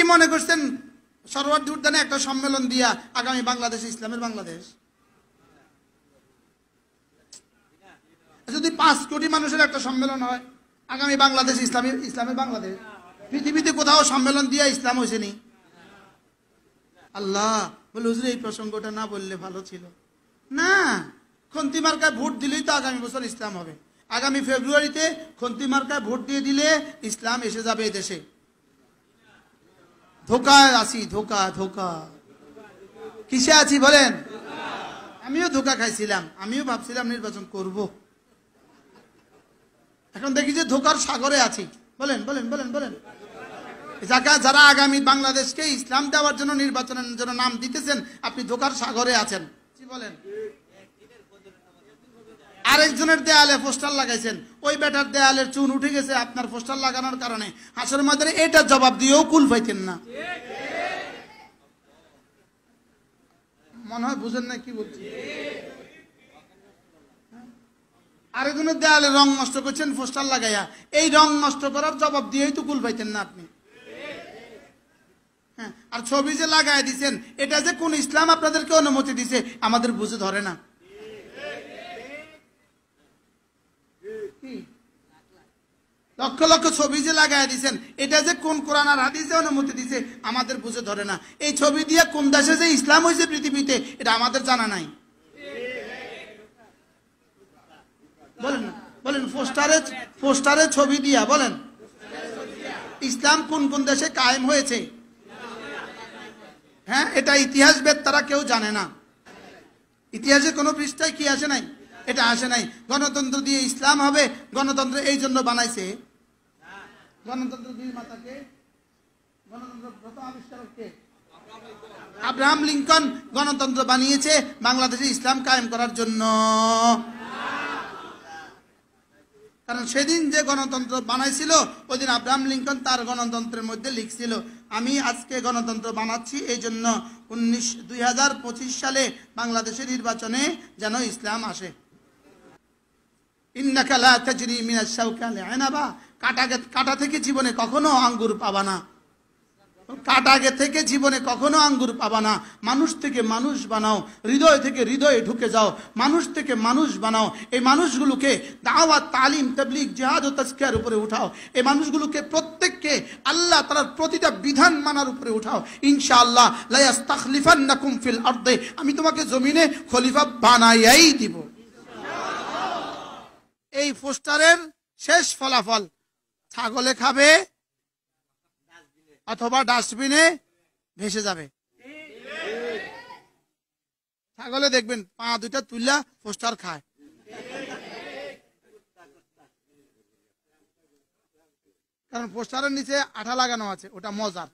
কি মনে করছেন সরোয়ার্দী উদ্যানে একটা সম্মেলন দিয়া আগামী বাংলাদেশ ইসলামের বাংলাদেশ? যদি 5 কোটি মানুষের একটা সম্মেলন হয় আগামী বাংলাদেশ ইসলামের বাংলাদেশ, পৃথিবীতে কোথাও সম্মেলন দিয়া ইসলাম হয়েছে নি? আল্লাহ বলে হুজুর এই প্রসঙ্গটা না বললে ভালো ছিল না। খন্তি মার্কায় ভোট দিলেই তো আগামী বছর ইসলাম হবে। আগামী ফেব্রুয়ারিতে খন্তি মার্কায় ভোট দিয়ে দিলে ইসলাম এসে যাবে এই দেশে। ধোকায় আছি, ধোকা ধোকা। কিসে আছি বলেন? আমিও ধোকা খাইছিলাম, আমিও ভাবছিলাম নির্বাচন করব, এখন দেখি যে ধোকার সাগরে আছি। বলেন বলেন বলেন বলেন। যারা আগামী বাংলাদেশকে ইসলাম দেওয়ার জন্য নির্বাচনের জন্য নাম দিতেছেন, আপনি ধোকার সাগরে আছেন। কি বলেন? আরেকজনের দেয়ালে পোস্টার লাগাইছেন, ওই বেটার দেয়ালের চুন উঠে গেছে আপনার পোস্টার লাগানোর কারণে। হাসরের ময়দানে এটা জবাব দিয়েও কুল পাইতেন না। মনে হয় বুঝেন না কি বলছি। আরেকজনের দেয়ালে রং নষ্ট করছেন পোস্টার লাগাইয়া, এই রং নষ্ট করার জবাব দিয়েই তো কুল পাইতেন না আপনি। হ্যাঁ, আর ছবি যে লাগাই দিচ্ছেন, এটা যে কোন ইসলাম আপনাদেরকে অনুমতি দিছে আমাদের বুঝে ধরে না। লক্ষ লক্ষ ছবি যে লাগাই দিচ্ছেন, এটা যে কোন কোরআন আর হাদিসে অনুমতি দিছে আমাদের বুঝে ধরে না। এই ছবি দিয়ে কোন দেশে যে ইসলাম হয়েছে পৃথিবীতে এটা আমাদের জানা নাই। বলেন না, বলেন। পোস্টারে ছবি দিয়া বলেন ইসলাম কোন কোন দেশে কায়েম হয়েছে। হ্যাঁ, এটা ইতিহাসবিদ তারা কেউ জানে না। ইতিহাসে কোনো পৃষ্ঠায় কি আসে নাই? এটা আসে নাই। গণতন্ত্র দিয়ে ইসলাম হবে, গণতন্ত্র এই জন্য বানাইছে। গণতন্ত্র দুই মাতাকে, গণতন্ত্র প্রথম আবিষ্কারক কে? আব্রাহাম লিঙ্কন গণতন্ত্র বানিয়েছে বাংলাদেশে ইসলাম কায়েম করার জন্য। কারণ সেদিন যে গণতন্ত্র বানাইছিল ওই দিন আব্রাহাম লিঙ্কন তার গণতন্ত্রের মধ্যে লিখছিল, আমি আজকে গণতন্ত্র বানাচ্ছি এই জন্য 2025 সালে বাংলাদেশের নির্বাচনে যেন ইসলাম আসে। ইন্নাকা লা তাজরি মিনাশ শাওকাল আনাবা, কাটা থেকে জীবনে কখনো আঙ্গুর পাবা না। কাটাগে থেকে জীবনে কখনো আঙ্গুর পাবা না। মানুষ থেকে মানুষ বানাও, হৃদয় থেকে হৃদয়ে ঢুকে যাও, মানুষ থেকে মানুষ বানাও। এই মানুষগুলোকে দাওয়াত, তালিম, তাবলীগ, জিহাদ ও তাজকিয়ার উপরে উঠাও। এই মানুষগুলোকে প্রত্যেককে আল্লাহ তাআলার প্রতিটা বিধান মানার উপরে উঠাও। ইনশাআল্লাহ লা ইস্তাখলিফান্নাকুম ফিল আরদে, আমি তোমাকে জমিনে খলিফা বানাইয়াই দিব। এই পোস্টারের শেষ ফলাফল ছাগলে খাবে অথবা ডাস্টবিনে ভেসে যাবে। ছাগলে দেখবেন পা দুইটা তুইলা পোস্টার খায়। কারণ পোস্টারের নিচে আঠা লাগানো আছে, ওটা মজার।